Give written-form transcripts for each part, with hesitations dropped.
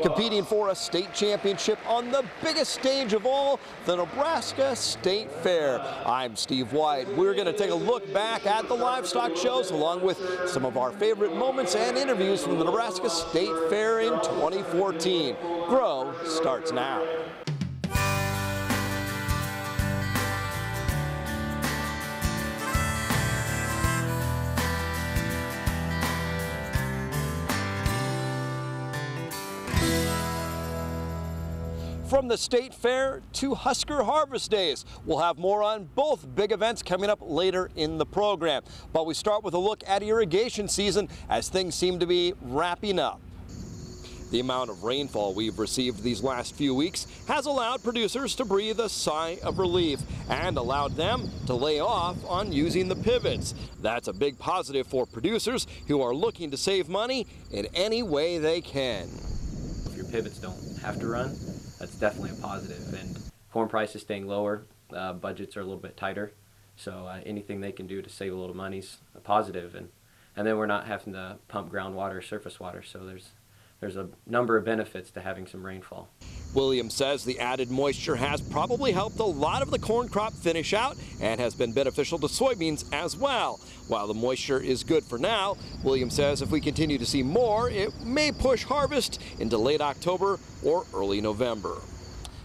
Competing for a state championship on the biggest stage of all, the Nebraska State Fair. I'm Steve White. We're going to take a look back at the livestock shows along with some of our favorite moments and interviews from the Nebraska State Fair in 2014. Grow starts now. From the State Fair to Husker Harvest Days. We'll have more on both big events coming up later in the program. But we start with a look at irrigation season as things seem to be wrapping up. The amount of rainfall we've received these last few weeks has allowed producers to breathe a sigh of relief and allowed them to lay off on using the pivots. That's a big positive for producers who are looking to save money in any way they can. If your pivots don't have to run, that's definitely a positive, and corn prices staying lower, budgets are a little bit tighter, so anything they can do to save a little money is a positive, and then we're not having to pump groundwater or surface water, so there's a number of benefits to having some rainfall. Williams says the added moisture has probably helped a lot of the corn crop finish out and has been beneficial to soybeans as well. While the moisture is good for now, Williams says if we continue to see more, it may push harvest into late October or early November.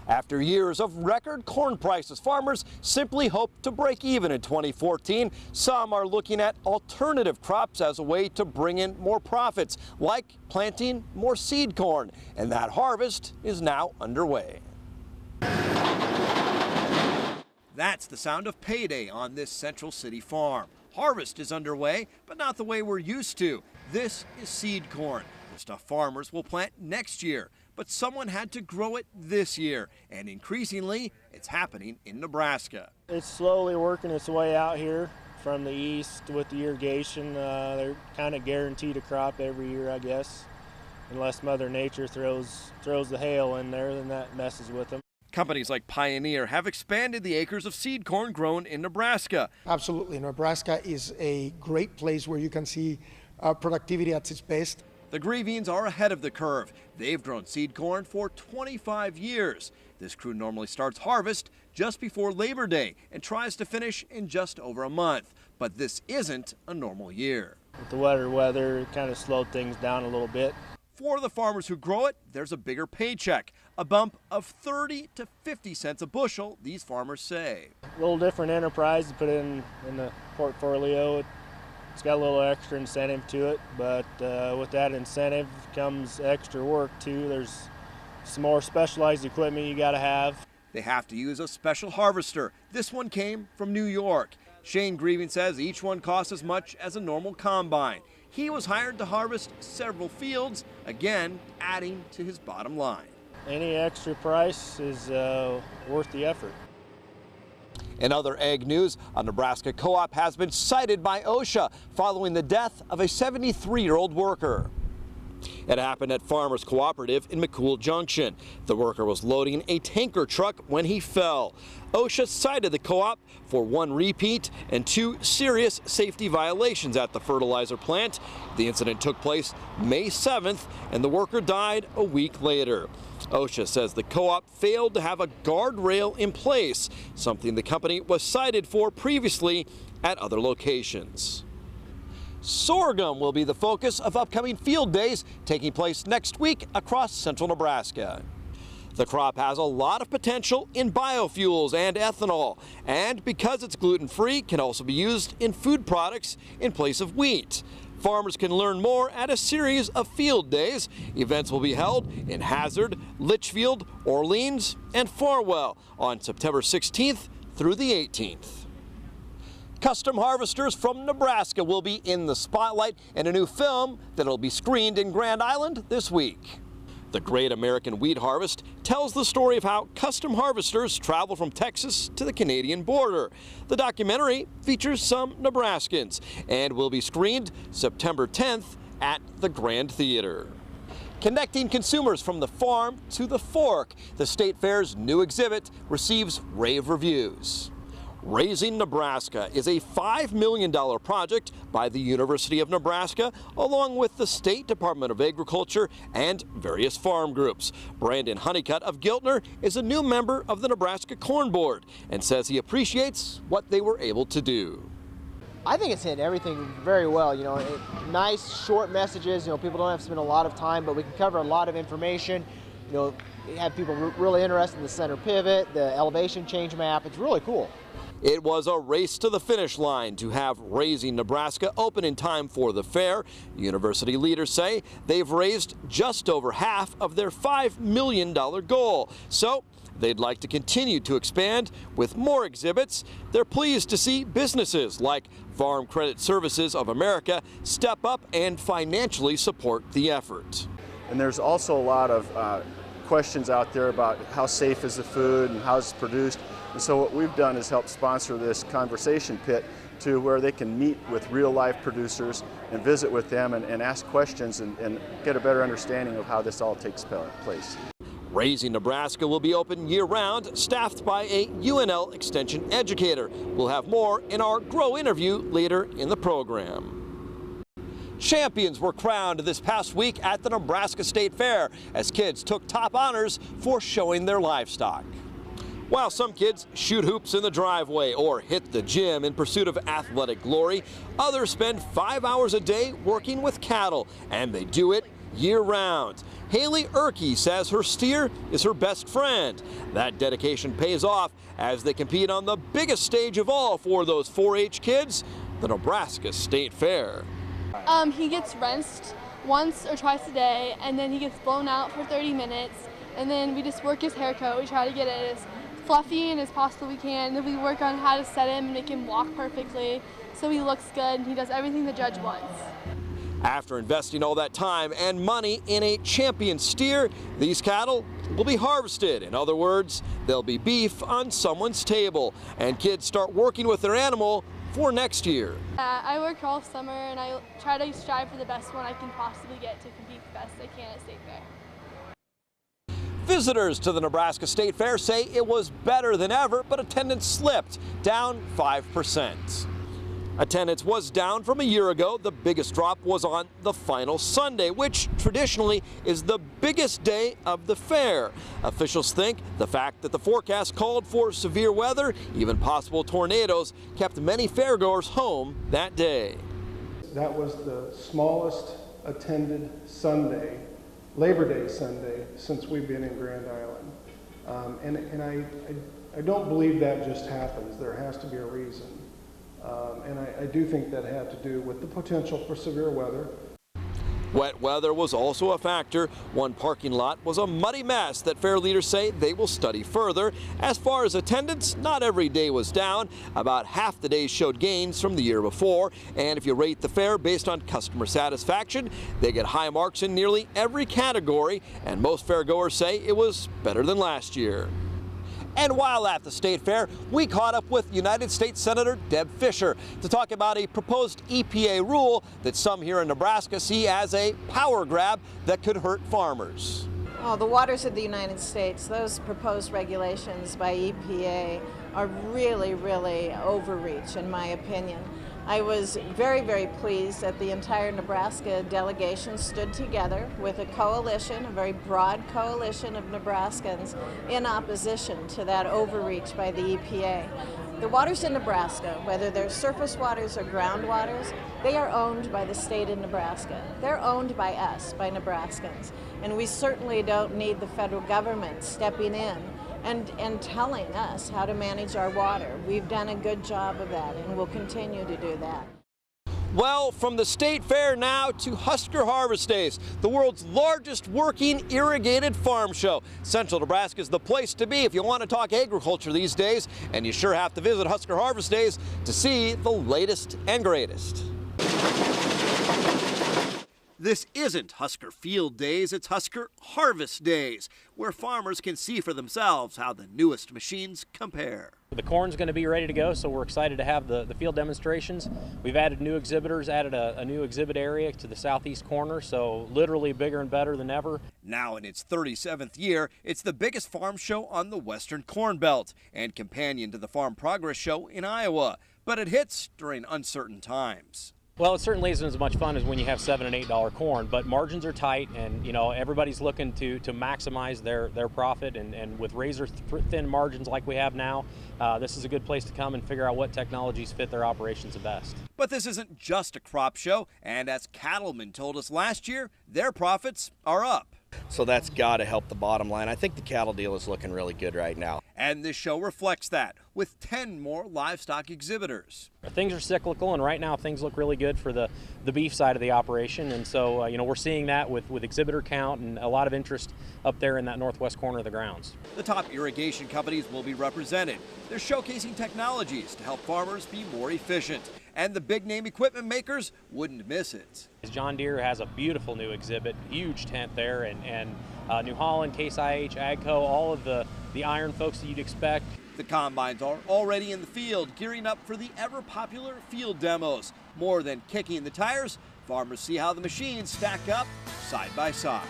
After years of record corn prices, farmers simply hope to break even in 2014. Some are looking at alternative crops as a way to bring in more profits, like planting more seed corn, and that harvest is now underway. That's the sound of payday on this Central City farm. Harvest is underway, but not the way we're used to. This is seed corn. The stuff farmers will plant next year. But someone had to grow it this year, and increasingly, it's happening in Nebraska. It's slowly working its way out here from the east with the irrigation. They're kind of guaranteed a crop every year, I guess, unless Mother Nature throws the hail in there, then that messes with them. Companies like Pioneer have expanded the acres of seed corn grown in Nebraska. Absolutely. Nebraska is a great place where you can see productivity at its best. The Grievines are ahead of the curve. They've grown seed corn for 25 years. This crew normally starts harvest just before Labor Day and tries to finish in just over a month. But this isn't a normal year. With the weather, it kind of slowed things down a little bit. For the farmers who grow it, there's a bigger paycheck, a bump of 30 to 50 cents a bushel, these farmers say. A little different enterprise to put in the portfolio. It's got a little extra incentive to it, but with that incentive comes extra work too. There's some more specialized equipment you got to have. They have to use a special harvester. This one came from New York. Shane Grieving says each one costs as much as a normal combine. He was hired to harvest several fields, again adding to his bottom line. Any extra price is worth the effort. In other ag news, a Nebraska co-op has been cited by OSHA following the death of a 73-year-old worker. It happened at Farmers Cooperative in McCool Junction. The worker was loading a tanker truck when he fell. OSHA cited the co-op for 1 repeat and 2 serious safety violations at the fertilizer plant. The incident took place May 7th, and the worker died a week later. OSHA says the co-op failed to have a guardrail in place, something the company was cited for previously at other locations. Sorghum will be the focus of upcoming field days taking place next week across central Nebraska. The crop has a lot of potential in biofuels and ethanol, and because it's gluten-free, can also be used in food products in place of wheat. Farmers can learn more at a series of field days. Events will be held in Hazard, Litchfield, Orleans, and Farwell on September 16th through the 18th. Custom harvesters from Nebraska will be in the spotlight in a new film that'll be screened in Grand Island this week. The Great American Wheat Harvest tells the story of how custom harvesters travel from Texas to the Canadian border. The documentary features some Nebraskans and will be screened September 10th at the Grand Theater. Connecting consumers from the farm to the fork, the State Fair's new exhibit receives rave reviews. Raising Nebraska is a $5 million project by the University of Nebraska, along with the State Department of Agriculture and various farm groups. Brandon Honeycutt of Giltner is a new member of the Nebraska Corn Board and says he appreciates what they were able to do. I think it's hit everything very well. You know, nice short messages. You know, people don't have to spend a lot of time, but we can cover a lot of information. You know, have people really interested in the center pivot, the elevation change map. It's really cool. It was a race to the finish line to have Raising Nebraska open in time for the fair. University leaders say they've raised just over half of their $5 million goal. So they'd like to continue to expand with more exhibits. They're pleased to see businesses like Farm Credit Services of America step up and financially support the effort. And there's also a lot of questions out there about how safe is the food and how it's produced. And so what we've done is help sponsor this conversation pit to where they can meet with real life producers and visit with them and ask questions and get a better understanding of how this all takes place. Raising Nebraska will be open year-round, staffed by a UNL Extension educator. We'll have more in our Grow interview later in the program. Champions were crowned this past week at the Nebraska State Fair as kids took top honors for showing their livestock. While some kids shoot hoops in the driveway or hit the gym in pursuit of athletic glory, others spend 5 hours a day working with cattle, and they do it year-round. Haley Erkey says her steer is her best friend. That dedication pays off as they compete on the biggest stage of all for those 4-H kids, the Nebraska State Fair. He gets rinsed once or twice a day, and then he gets blown out for 30 minutes, and then we just work his hair coat. We try to get it as fluffy and as possible we can, and then we work on how to set him and make him walk perfectly so he looks good and he does everything the judge wants. After investing all that time and money in a champion steer, these cattle will be harvested. In other words, there'll be beef on someone's table, and kids start working with their animal for next year. I work all summer and I try to strive for the best one I can possibly get to compete the best I can at State Fair. Visitors to the Nebraska State Fair say it was better than ever, but attendance slipped, down 5%. Attendance was down from a year ago. The biggest drop was on the final Sunday, which traditionally is the biggest day of the fair. Officials think the fact that the forecast called for severe weather, even possible tornadoes, kept many fairgoers home that day. That was the smallest attended Sunday, Labor Day Sunday, since we've been in Grand Island. And I don't believe that just happens. There has to be a reason. And I do think that had to do with the potential for severe weather. Wet weather was also a factor. One parking lot was a muddy mess that fair leaders say they will study further. As far as attendance, not every day was down. About half the days showed gains from the year before. And if you rate the fair based on customer satisfaction, they get high marks in nearly every category. And most fairgoers say it was better than last year. And while at the State Fair, we caught up with United States Senator Deb Fischer to talk about a proposed EPA rule that some here in Nebraska see as a power grab that could hurt farmers. Oh, the waters of the United States, those proposed regulations by EPA are really, really overreach, in my opinion. I was very, very pleased that the entire Nebraska delegation stood together with a coalition, a very broad coalition of Nebraskans in opposition to that overreach by the EPA. The waters in Nebraska, whether they're surface waters or groundwaters, they are owned by the state of Nebraska. They're owned by us, by Nebraskans. And we certainly don't need the federal government stepping in and telling us how to manage our water. We've done a good job of that, and we'll continue to do that. Well, from the State Fair now to Husker Harvest Days, the world's largest working irrigated farm show. Central Nebraska is the place to be if you want to talk agriculture these days, and you sure have to visit Husker Harvest Days to see the latest and greatest. This isn't Husker Field Days, it's Husker Harvest Days, where farmers can see for themselves how the newest machines compare. The corn's going to be ready to go, so we're excited to have the field demonstrations. We've added new exhibitors, added a new exhibit area to the southeast corner, so literally bigger and better than ever. Now in its 37th year, it's the biggest farm show on the Western Corn Belt and companion to the Farm Progress Show in Iowa, but it hits during uncertain times. Well, it certainly isn't as much fun as when you have $7 and $8 corn, but margins are tight, and everybody's looking to maximize their profit, and with razor thin margins like we have now, this is a good place to come and figure out what technologies fit their operations the best. But this isn't just a crop show, and as cattlemen told us last year, their profits are up. So that's got to help the bottom line. I think the cattle deal is looking really good right now. And this show reflects that, with 10 more livestock exhibitors. Things are cyclical, and right now things look really good for the beef side of the operation, and so we're seeing that with exhibitor count and a lot of interest up there in that northwest corner of the grounds. The top irrigation companies will be represented. They're showcasing technologies to help farmers be more efficient, and the big-name equipment makers wouldn't miss it. John Deere has a beautiful new exhibit, huge tent there, and New Holland, Case IH, AGCO, all of the iron folks that you'd expect. The combines are already in the field, gearing up for the ever-popular field demos. More than kicking the tires, farmers see how the machines stack up side by side.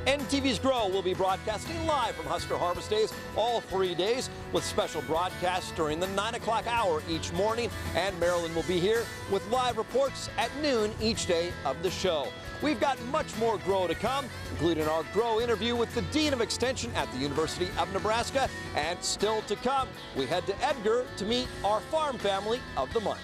NTV's Grow will be broadcasting live from Husker Harvest Days all 3 days with special broadcasts during the 9 o'clock hour each morning. And Marilyn will be here with live reports at noon each day of the show. We've got much more Grow to come, including our Grow interview with the Dean of Extension at the University of Nebraska. And still to come, we head to Edgar to meet our Farm Family of the Month.